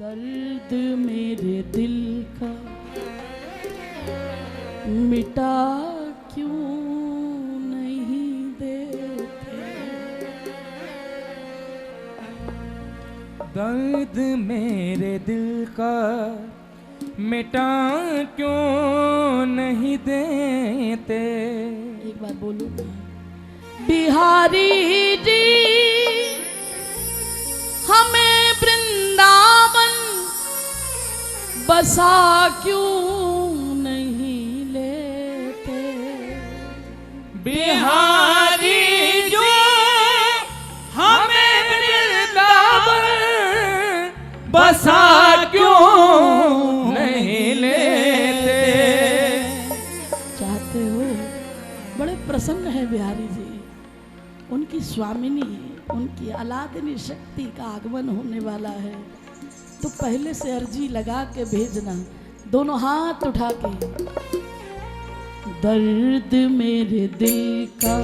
दर्द मेरे दिल का मिटा क्यों नहीं देते। दर्द मेरे दिल का मिटा क्यों नहीं देते। एक बार बोलो ना। बिहारी जी हमें वृंदावन बसा क्यों नहीं लेते। बिहारी जो हमें वृंदावन बसा क्यों नहीं लेते। चाहते हो? बड़े प्रसन्न है बिहारी जी। उनकी स्वामिनी, उनकी अलादिनी शक्ति का आगमन होने वाला है, तो पहले से अर्जी लगा के भेजना, दोनों हाथ उठा के। दर्द मेरे दिल का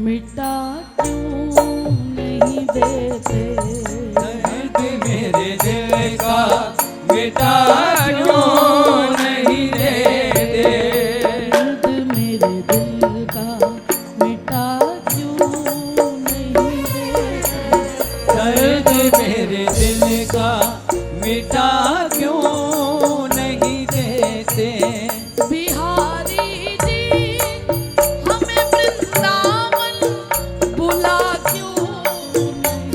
मिटा क्यों नहीं देते। दर्द मेरे दिल का मिटा क्यों नहीं देते। दर्द मेरे दिल का मिटा क्यों नहीं देते। दर्द मेरे दिल का मिटा क्यों नहीं देते। बिहारी जी हमें वृंदावन बुला क्यों नहीं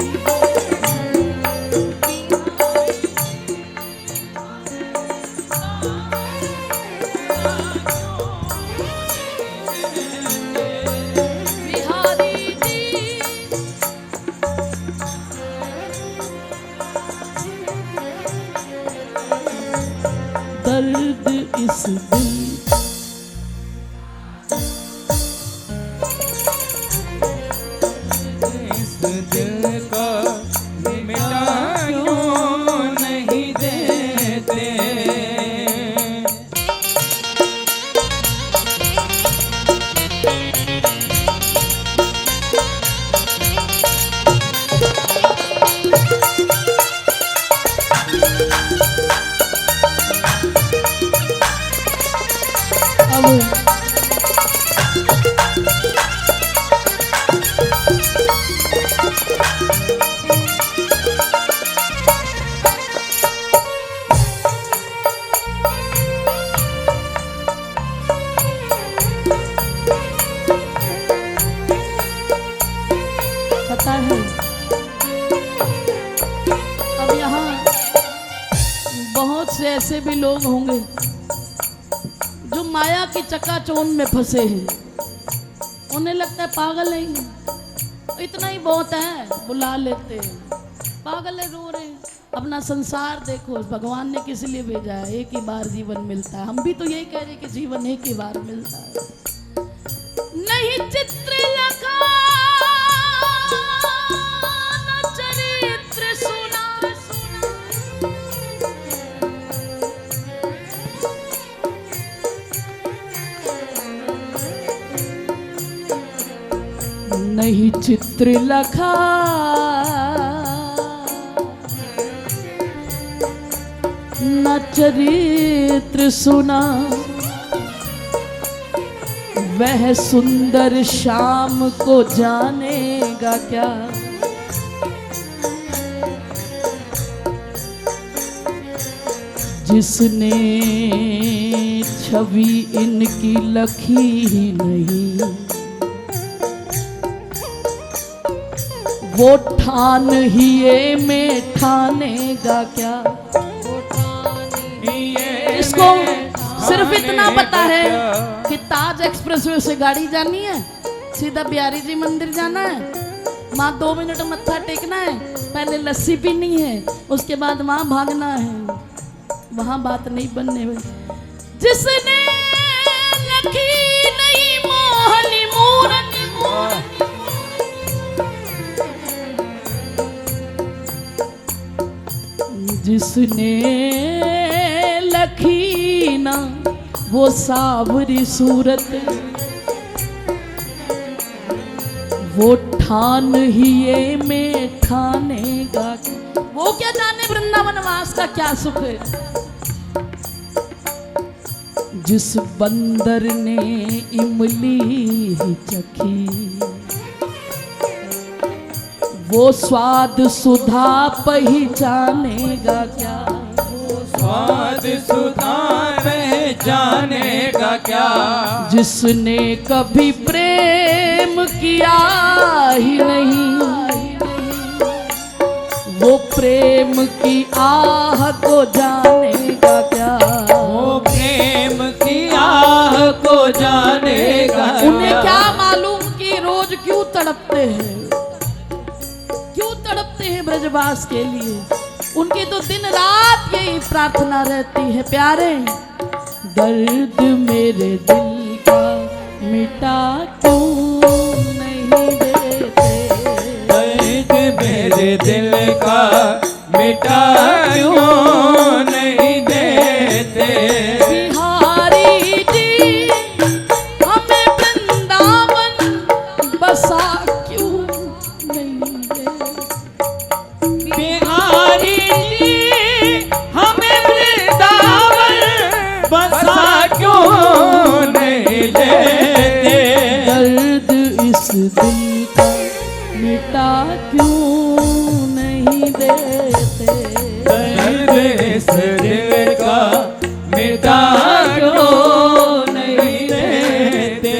बिहारी जी। दर्द इस दिल इस दिल का मिटा क्यों नहीं देते। अब पता है, अब यहाँ बहुत से ऐसे भी लोग होंगे जो माया की चकाचौंध में फंसे हैं। उन्हें लगता है पागल है, इतना ही बहुत है, बुला लेते हैं। पागल है, रो रहे हैं। अपना संसार देखो, भगवान ने किस लिए भेजा है? एक ही बार जीवन मिलता है। हम भी तो यही कह रहे हैं कि जीवन एक ही बार मिलता है। नहीं चित्र लखा न चरित्र सुना, नहीं चित्र लखा न चरित्र सुना। वह सुंदर शाम को जानेगा क्या। जिसने छवि इनकी लखी ही नहीं, वो ठान ही ये में ठानेगा क्या। इसको सिर्फ इतना पता है कि ताज एक्सप्रेसवे से गाड़ी जानी है, सीधा बिहारी जी मंदिर जाना है, वहाँ 2 मिनट मत्था टेकना है, पहले लस्सी पीनी है, उसके बाद वहाँ भागना है। वहाँ बात नहीं बनने वाली। जिसने लखी नहीं मोहनी मूरत, जिसने लखी ना वो सावरी सूरत, वो ठान ही ये में ठानेगा। वो क्या जाने वृंदावन वास का क्या सुख है। जिस बंदर ने इमली ही चखी, वो स्वाद सुधा पहचानेगा क्या। स्वाद सुधा पहचानेगा क्या। जिसने कभी प्रेम किया ही नहीं, वो प्रेम की आह को जानेगा क्या। वो प्रेम की आह को जानेगा। उन्हें क्या मालूम कि रोज क्यों तड़पते हैं, क्यों तड़पते हैं ब्रजवास के लिए। उनकी तो दिन रात यही प्रार्थना रहती है, प्यारे दर्द मेरे दिल का मिटा क्यों नहीं देते। दर्द मेरे दिल का मिटा क्यों नहीं देते। बिहारी जी हमें वृंदावन बसा क्यों नहीं देते। बिहारी जी हमें वृंदावन बसा क्यों नहीं देते। दर्द इस दिल का मिटा क्यों नहीं देते। दर्द इस दिल का मिटा क्यों नहीं देते।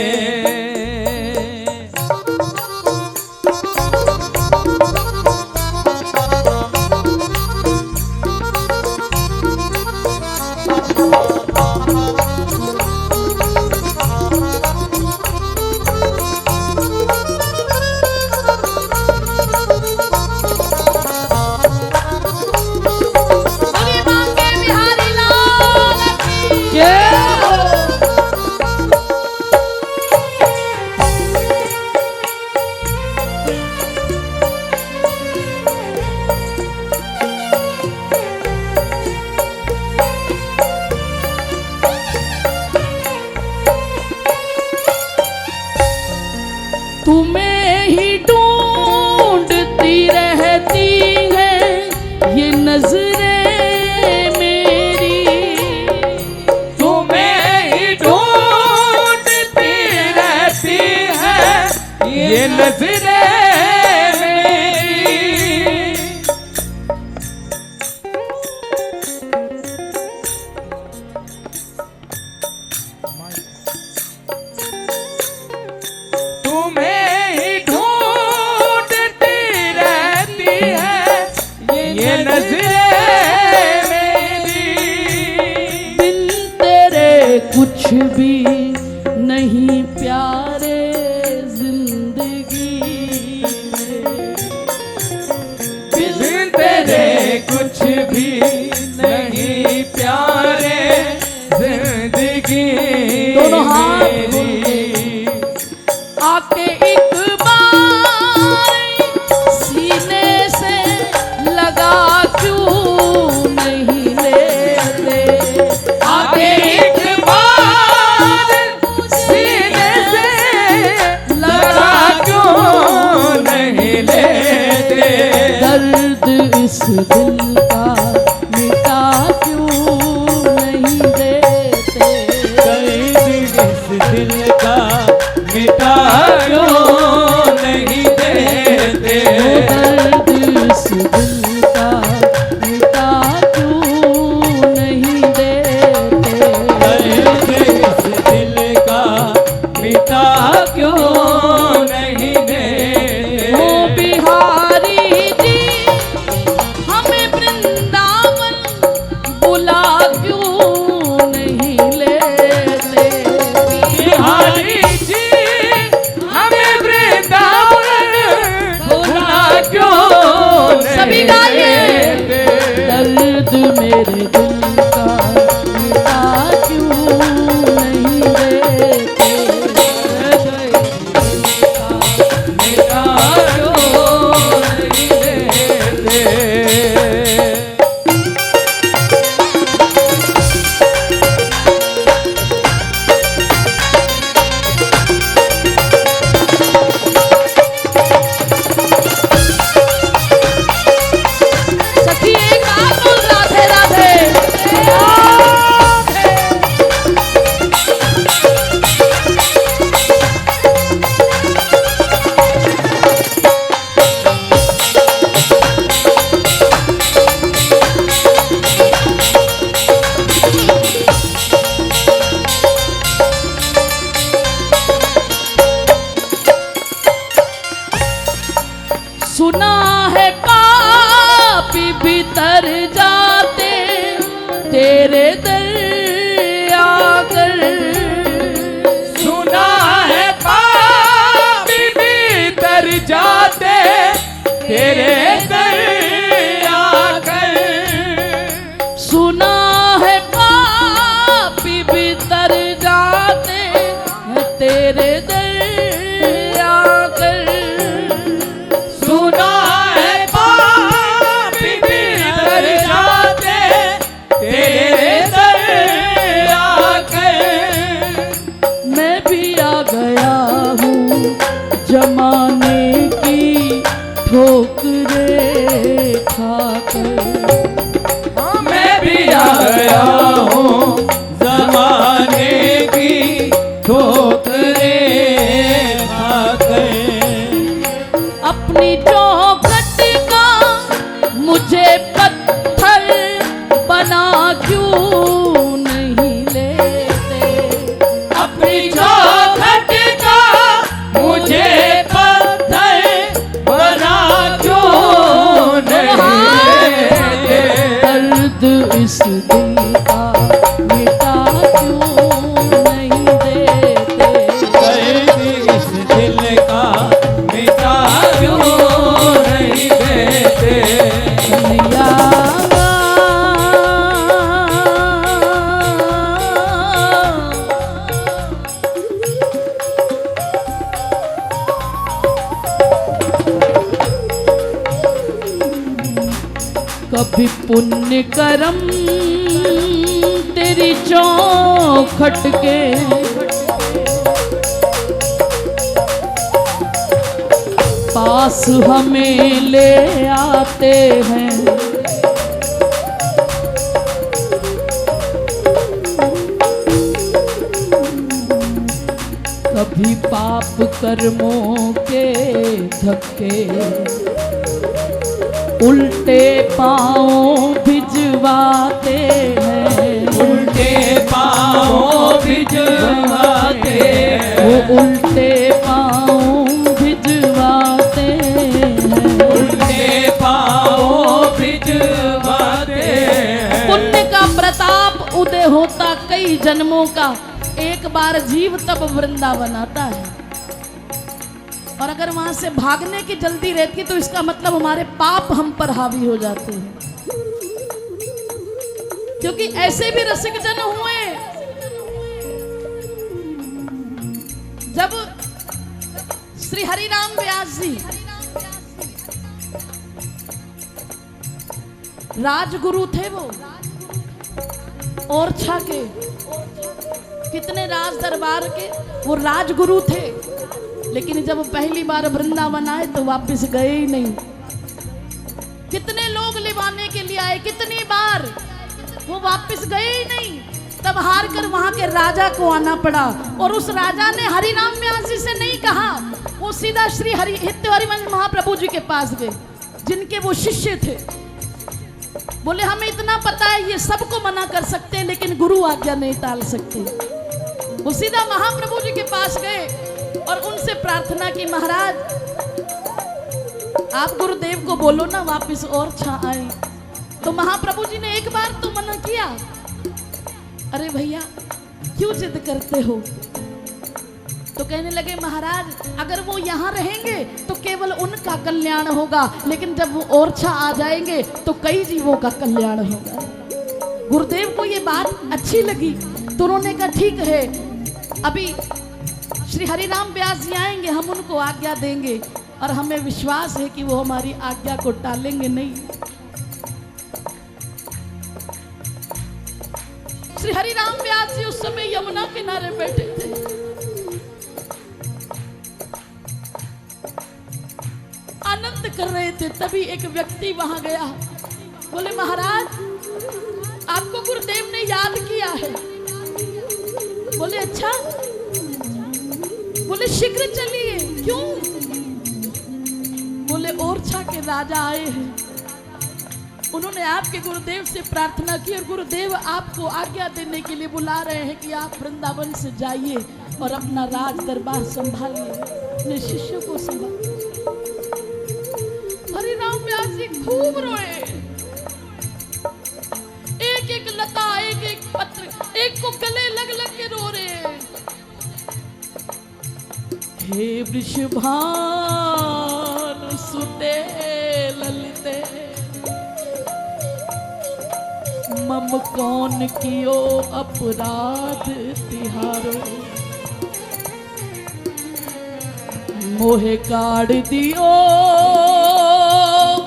बोलिए मांगे बिहारी लाल की जय। तुम्हें ही ढूंढती रहती है ये नजरें मेरी। तुम्हें ही ढूंढती रहती है ये नजरें मेरी। तुम्हें ही ढूंढती रहती है ये नजरें मेरी। बिन तेरे कुछ भी नहीं प्यारे जिंदगी में। बिन तेरे कुछ भी नहीं प्यारे जिंदगी दोनों हाथ मेरी। आके एक बार सीने से लगा क्यों नहीं लेते। आगे एक बार सीने से लगा क्यों नहीं लेते। दर्द इस दिल का मिटा क्यों नहीं देते। दर्द इस दिल का मिटा क्यों नहीं देते। दर्द इस दिल का मिटा क्यों नहीं देते। दर्द इस दिल का मिटा क्यों नहीं देते। ओ बिहारी जी हमें वृंदावन बुला क्यों नहीं लेते। बिहारी जी हमें वृंदावन भुला क्यों सभी नहीं गाइए। देते। दर्द मेरे दिल का मिटा क्यों नहीं देते। मिटा क्यों नहीं देते। सखी तेरे दर आकर सुना है पापी भी तर जाते तेरे दर आकर। सुना है पापी भी तर जाते हैं तेरे दर आकर। सुना है पापी भी तर जाते तेरे दर आकर। मैं भी आ गया हूँ जमाने की ठोकरें खाकर। मैं भी आ गया हूँ ज़माने की ठोकरें खाकर। अपनी चौखट का मुझे पत्थर बना क्यों नहीं लेते। अपनी चौखट का मुझे पत्थर बना क्यों नहीं लेते। दर्द इस दिल का मिटा क्यों नहीं देते। दर्द इस दिल का मिटा क्यों नहीं देते। कन्हैया कभी पुण्य करम तेरी चौखट के पास हमें ले आते हैं। कभी पाप कर्मों के धक्के उल्टे पाँव भिजवाते हैं। उल्टे पाँव भिजवाते वो उल्टे पाँव भिजवाते हैं। उल्टे पाँव भिजवाते हैं। पुण्य का प्रताप उदय होता कई जन्मों का, एक बार जीव तब वृंदावन आता है। और अगर वहां से भागने की जल्दी रहती तो इसका मतलब हमारे पाप हम पर हावी हो जाते हैं। क्योंकि ऐसे भी रसिक जन हुए जब श्री हरिराम व्यास जी राजगुरु थे, वो ओरछा के कितने राज दरबार के वो राजगुरु थे, लेकिन जब पहली बार वृंदावन आए तो वापस गए ही नहीं। कितने लोग लिवाने के लिए आए, कितनी बार वो वापस गए ही नहीं। तब हार कर वहां के राजा को आना पड़ा, और उस राजा ने हरिनाम व्यास जी से नहीं कहा, वो सीधा श्री हरिवंश महाप्रभु जी के पास गए, जिनके वो शिष्य थे। बोले हमें इतना पता है ये सबको मना कर सकते हैं, लेकिन गुरु आज्ञा नहीं टाल सकते। वो सीधा महाप्रभु जी के पास गए और उनसे प्रार्थना की, महाराज आप गुरुदेव को बोलो ना वापस और छा आए। तो महाप्रभु जी ने एक बार तो मना किया, अरे भैया क्यों जिद करते हो। तो कहने लगे महाराज अगर वो यहाँ रहेंगे तो केवल उनका कल्याण होगा, लेकिन जब वो ओरछा आ जाएंगे तो कई जीवों का कल्याण होगा। गुरुदेव को ये बात अच्छी लगी तो उन्होंने कहा ठीक है, अभी श्री हरिराम व्यास जी आएंगे, हम उनको आज्ञा देंगे और हमें विश्वास है कि वो हमारी आज्ञा को टालेंगे नहीं। श्री हरिराम व्यास जी उस समय यमुना किनारे बैठे थे। आनंद कर रहे थे, तभी एक व्यक्ति वहां गया। बोले महाराज आपको गुरुदेव ने याद किया है। बोले अच्छा, बोले शीघ्र चलिए। क्यों? बोले ओरछा के राजा आए हैं, उन्होंने आपके गुरुदेव से प्रार्थना की और गुरुदेव आपको आज्ञा देने के लिए बुला रहे हैं कि आप वृंदावन से जाइए और अपना राज दरबार संभालिए, अपने शिष्यों को संभालिए। हरिराम व्यास जी खूब रोए, एक एक लता हे वृषभानु सुते ललिते मम कौन कियो अपराध तिहारो मोहे काढ़ दियो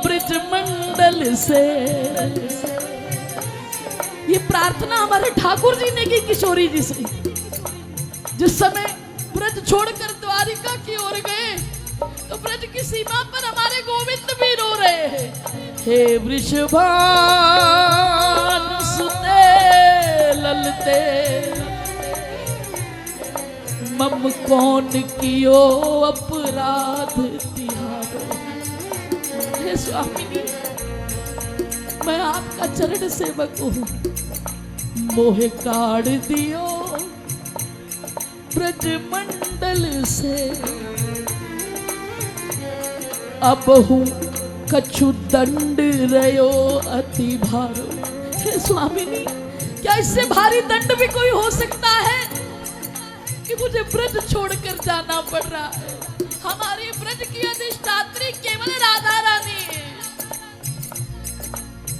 ब्रज मंडल से। ये प्रार्थना हमारे ठाकुर जी ने की किशोरी जी से, जिस समय ब्रज छोड़कर द्वारिका की ओर गए तो ब्रज की सीमा पर हमारे गोविंद भी रो रहे हैं। हे वृषभानु सुते ललते मम कौन कियो अपराध तिहारो। हे स्वामी मैं आपका चरण सेवक हूँ, मोहे काढ़ दियो ब्रज मंडल से। अब हूँ कछु दंड रयो अति भारो। हे स्वामी क्या इससे भारी दंड भी कोई हो सकता है कि मुझे ब्रज छोड़कर जाना पड़ रहा है। हमारी ब्रज की अधिष्ठात्री केवल राधा रानी है।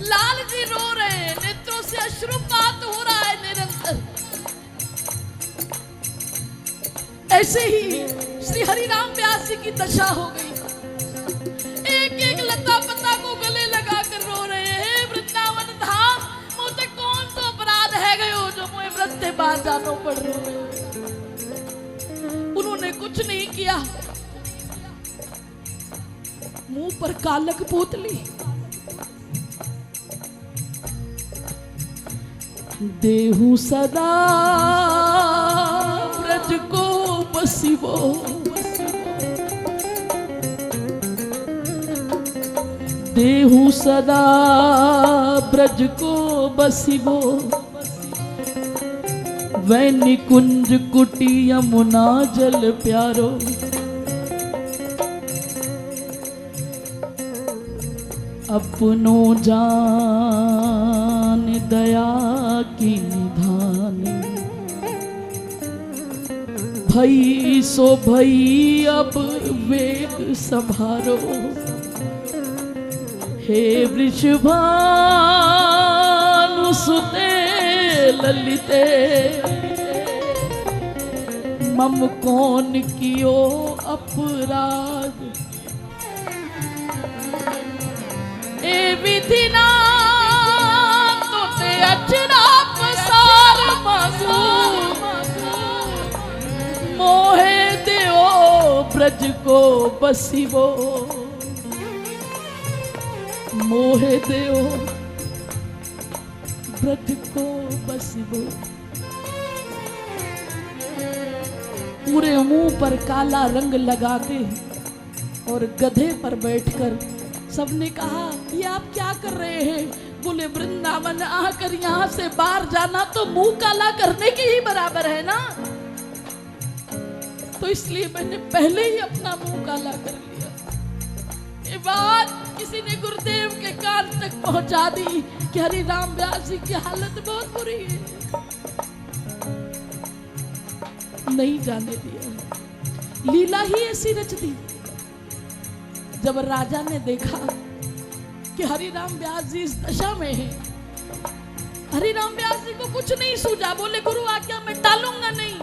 लाल जी रो रहे हैं, नेत्रों से अश्रुपात हो रहा है निरंतर। ऐसे ही श्री हरिराम व्यास जी की दशा हो गई। एक एक लता पता को गले लगा कर रो रहे हैं, वृंदावन धाम मुझे कौन सा अपराध है गयो जो मुझे व्रत से बाहर जाना पड़ रहा है। उन्होंने कुछ नहीं किया, मुंह पर कालक पोतली, देहु सदा ब्रज को बसिबो। देहु सदा ब्रज को बसिबो वै निकुंज कुटी यमुना जल प्यारो। अपनो जान दया की निधानी भई सो भई अब वेग संभारो। हे वृषभानु सुते ललिते मम कौन कियो अपराध। ए विधि ना तोते अचरा पसार मासू मोहे देओ ब्रज को बसिबो। मोहे देओ ब्रज को बसिबो। पूरे मुंह पर काला रंग लगा के और गधे पर बैठकर सबने कहा ये आप क्या कर रहे हैं? बोले वृंदावन आकर यहाँ से बाहर जाना तो मुंह काला करने के ही बराबर है ना, तो इसलिए मैंने पहले ही अपना मुंह काला कर लिया। ये बात किसी ने गुरुदेव के कान तक पहुंचा दी कि हरिराम व्यास जी की हालत बहुत बुरी है। नहीं जाने दिया, लीला ही ऐसी रच दी। जब राजा ने देखा कि हरिराम व्यास जी इस दशा में हैं, हरिराम व्यास जी को कुछ नहीं सूझा। बोले गुरु आज्ञा मैं टालूंगा नहीं,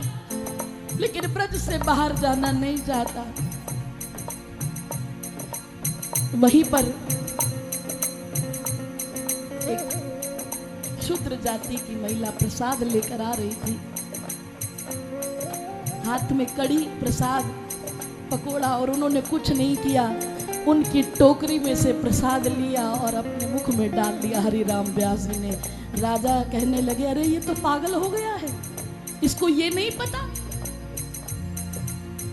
लेकिन ब्रज से बाहर जाना नहीं चाहता। वहीं पर एक शूद्र जाति की महिला प्रसाद लेकर आ रही थी, हाथ में कड़ी प्रसाद पकोड़ा, और उन्होंने कुछ नहीं किया, उनकी टोकरी में से प्रसाद लिया और अपने मुख में डाल दिया हरिराम व्यास जी ने। राजा कहने लगे अरे ये तो पागल हो गया है, इसको ये नहीं पता,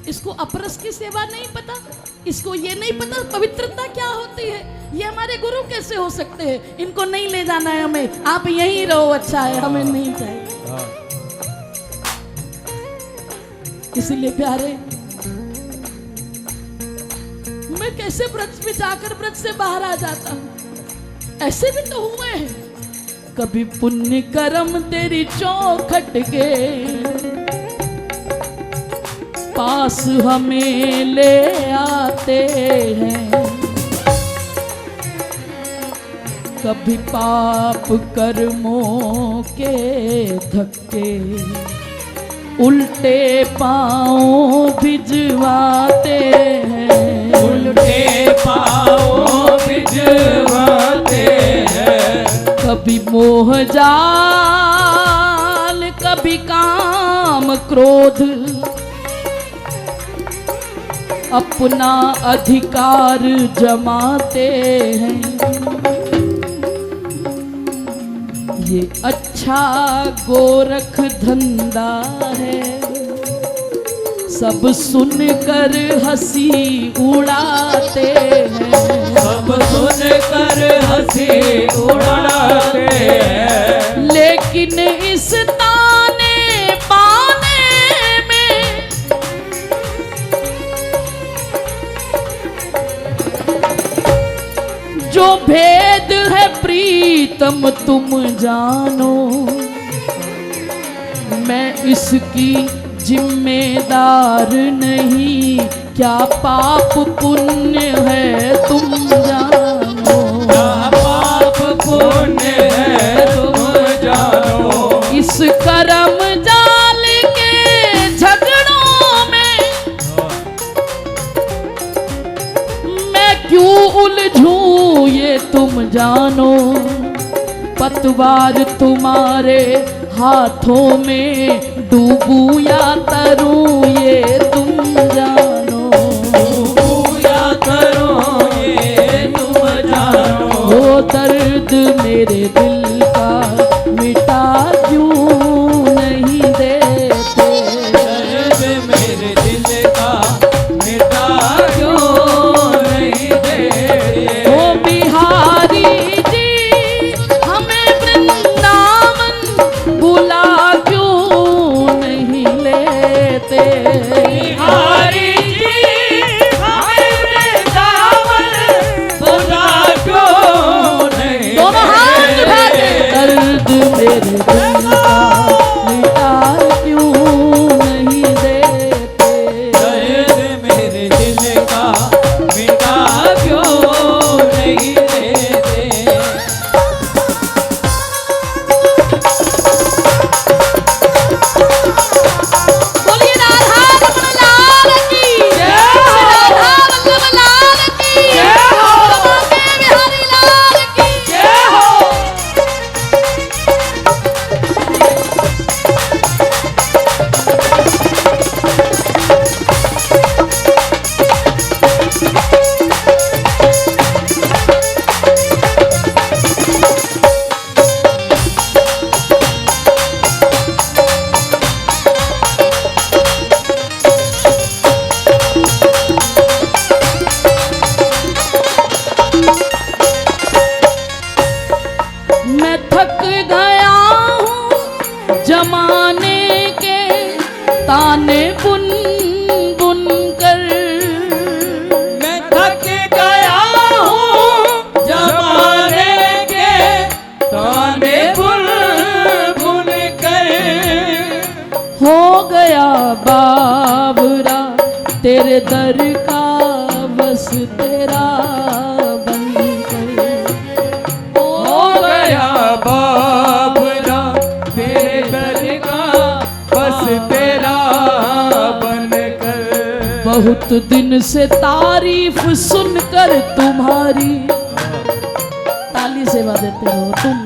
इसको अपरस की सेवा नहीं पता, इसको ये नहीं पता पवित्रता क्या होती है। ये हमारे गुरु कैसे हो सकते हैं? इनको नहीं ले जाना है हमें, आप यहीं रहो, अच्छा है, हमें नहीं चाहिए। इसीलिए प्यारे मैं कैसे ब्रज में जाकर ब्रज से बाहर आ जाता हूं। ऐसे भी तो हुए हैं, कभी पुण्य कर्म तेरी चौखट के पास हमें ले आते हैं। कभी पाप कर्मों के धक्के उल्टे पाँव भिजवाते हैं। उल्टे पाँव भिजवाते हैं। कभी मोह जाल, कभी काम क्रोध, अपना अधिकार जमाते हैं। ये अच्छा गोरख धंधा है, सब सुनकर हंसी उड़ाते हैं। सब सुनकर हंसी उड़ाते हैं। लेकिन इस ताने बाने में जो भेद है प्रीतम तुम जानो, मैं इसकी जिम्मेदार नहीं, क्या पाप पुण्य है तुम जानो। क्या पाप पुण्य है तुम जानो। इस कर्म जाल के झगड़ों में मैं क्यों उलझूं ये तुम जानो। पतवार तुम्हारे हाथों में डूबूं या तरूं ये तुम जानो। डूबूं या तरूं ये तुम जानो। वो दर्द मेरे दिल का मिटा क्यों नहीं देते। दर्द मेरे दिल का मिटा क्यों नहीं देते। ओ बिहारी जी हमें वृंदावन बुला क्यों नहीं लेते। बिहारी जी हमें वृंदावन बुला क्यों नहीं दोनों हाथ उठा के देते। दर्द मेरे दिल का मिटा क्यों नहीं देते। दर्द मेरे दिल का मिटा क्यों नहीं देते। बोलिए राधा रमण लाल की जय, राधा वल्लभ लाल की जय, रमाके बिहारी लाल की जय हो। मैं थक गया हूँ जमाने के ताने बुन बुन कर। मैं थक गया हूँ जमाने के ताने बुन बुन कर। हो गया बाबरा तेरे दर का बस तेरा बनकर। हो गया बाबरा तेरे दर का बस तेरा बनकर। बहुत दिन से तारीफ सुनकर तुम्हारी, ताली सेवा देते हो तुम।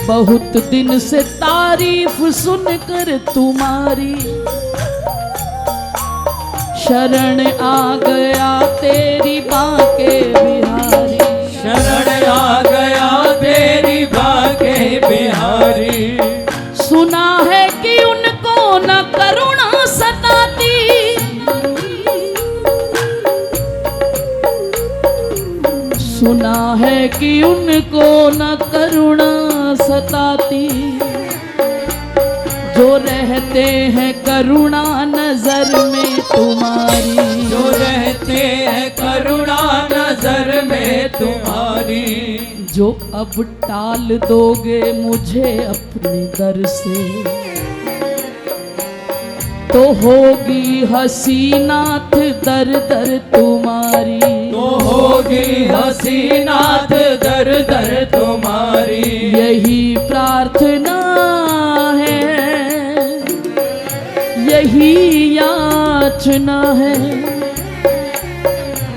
बहुत दिन से तारीफ सुनकर तुम्हारी, शरण आ गया तेरी बांके बिहारी। शरण आ गया तेरी बांके बिहारी। सुना है कि उनको न करुणा सताती, सुना है कि उनको न करुणा सताती। जो रहते हैं करुणा नजर में तुम्हारी, जो रहते हैं करुणा नजर में तुम्हारी। जो अब टाल दोगे मुझे अपने दर से, तो होगी हसीनाथ दर दर तुम्हारी। तो होगी हसीनाथ दर दर तुम्हारी। यही प्रार्थना है, यही याचना है,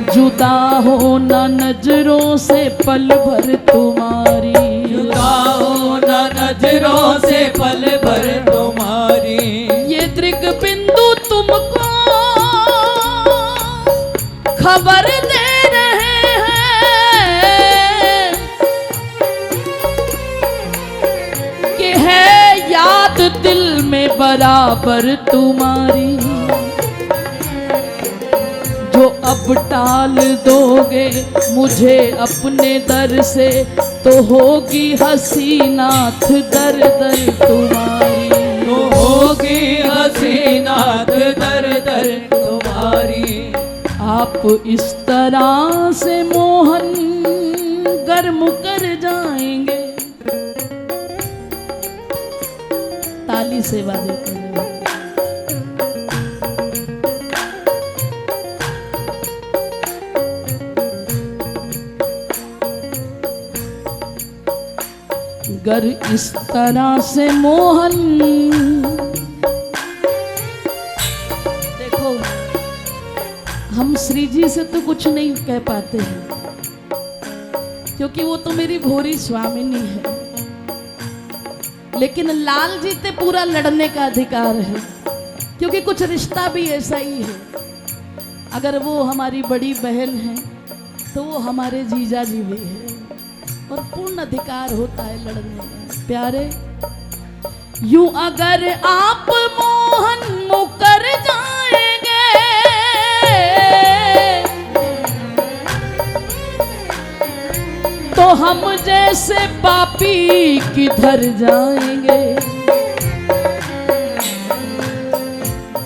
जुदा हो ना नजरों से पल भर तुम्हारी। जुदा हो ना नजरों से पल भर तुम्हारी। ये दृग बिंदु तुमको खबर दे रहे हैं कि है याद दिल में बराबर तुम्हारी। जो अब टाल दोगे मुझे अपने दर से, तो होगी हसीनाथ दर दर तुम्हारी। तो होगी हसीनाथ दर दर तुम्हारी। आप इस तरह से मोहन गर्म कर जाएंगे। ताली से वादे करें। गर इस तरह से मोहन, देखो हम श्री जी से तो कुछ नहीं कह पाते हैं, क्योंकि वो तो मेरी भोरी स्वामिनी है। लेकिन लाल जी से पूरा लड़ने का अधिकार है, क्योंकि कुछ रिश्ता भी ऐसा ही है। अगर वो हमारी बड़ी बहन है तो वो हमारे जीजा जी भी है, और पूर्ण अधिकार होता है लड़ने का। प्यारे, यूं अगर आप मोहन मुकर जाएंगे तो हम जैसे पापी किधर जाएंगे।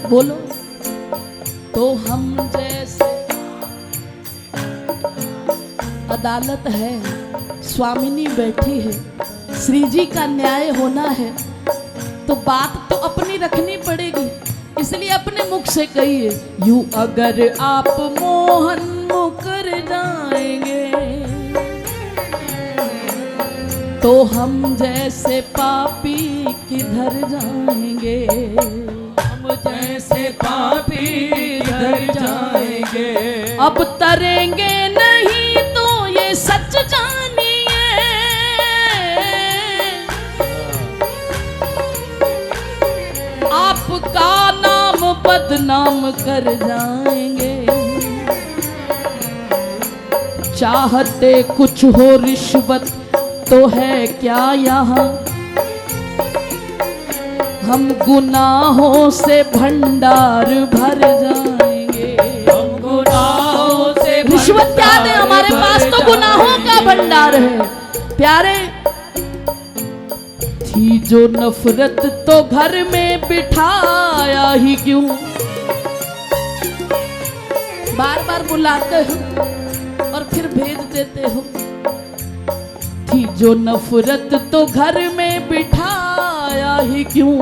बोलो, तो हम जैसे, अदालत है, स्वामिनी बैठी है, श्री जी का न्याय होना है, तो बात तो अपनी रखनी पड़ेगी। इसलिए अपने मुख से कहिए, यूं अगर आप मोहन मुकर जाएंगे तो हम जैसे पापी किधर जाएंगे। हम जैसे पापी किधर जाएंगे। अब तरेंगे नहीं तो ये सच जानिए, आपका नाम बदनाम कर जाएंगे। चाहते कुछ हो रिश्वत तो है क्या यहाँ, हम गुनाहों से भंडार भर जाएंगे। हम गुनाहों से रिश्वत क्या दे, हमारे पास तो गुनाहों का भंडार है। प्यारे, थी जो नफरत तो घर में बिठाया ही क्यों। बार बार बुलाते हो और फिर भेज देते हो। थी जो नफरत तो घर में बिठाया ही क्यों।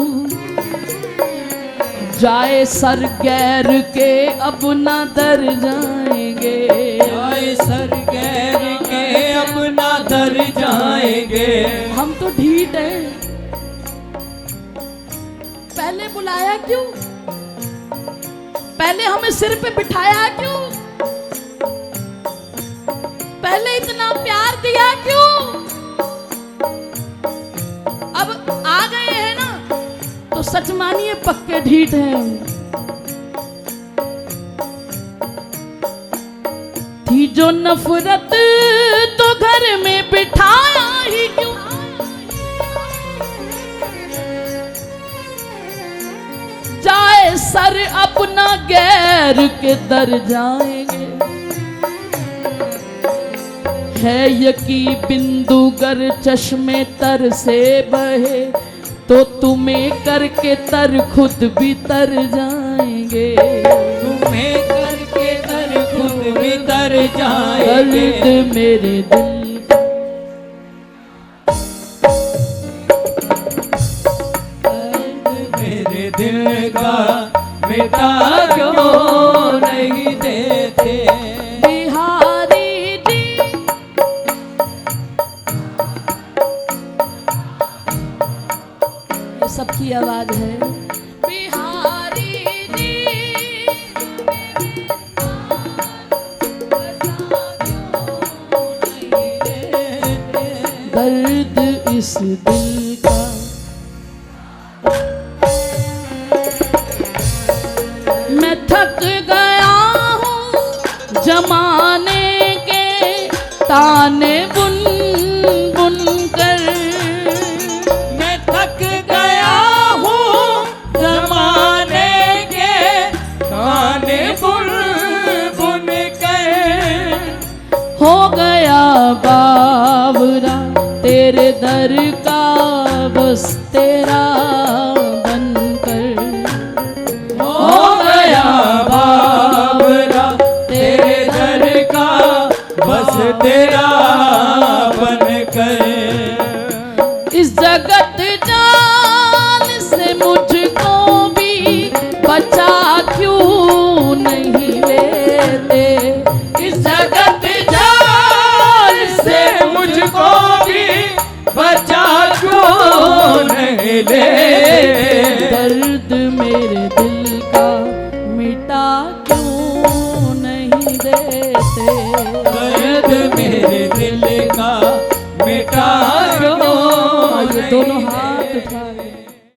जाए सर गैर के अब ना दर जाएंगे। जाए सर गैर के अब ना दर जाएंगे। हम तो ढीठ हैं, पहले बुलाया क्यों, पहले हमें सिर पे बिठाया क्यों, पहले इतना प्यार दिया क्यों। अब आ गए हैं ना, तो सच मानिए पक्के ढीठ हैं। थी जो नफरत तो घर में बिठाया ही क्यों। जाए सर अपना गैर के दर जाएंगे। है यकी बिंदुगर चश्मे तर से बहे, तो तुम्हें करके तर खुद भी तर जाएंगे। तुम्हें करके तर खुद भी तर जाएंगे। दर्द मेरे दिल, की आवाज है। बिहारी जी दर्द इस दिल का, मैं थक गया हूँ जमाने के ताने बुन बुन कर। मैं थक गया हूँ जमाने के ताने बुन बुन कर। हो गया बावरा तेरे दर का बस तेरा बनकर। हो गया बाबरा तेरे दर का बस तेरा बनकर। इस जगत जान से मुझको भी बचा क्यों नहीं लेते। इस जगत जान से मुझको भी बचा क्यों नहीं लेते। दर्द मेरे दिल का मिटा क्यों नहीं देते। दर्द मेरे दिल का मिटा क्यों ये दोनों हाथ उठा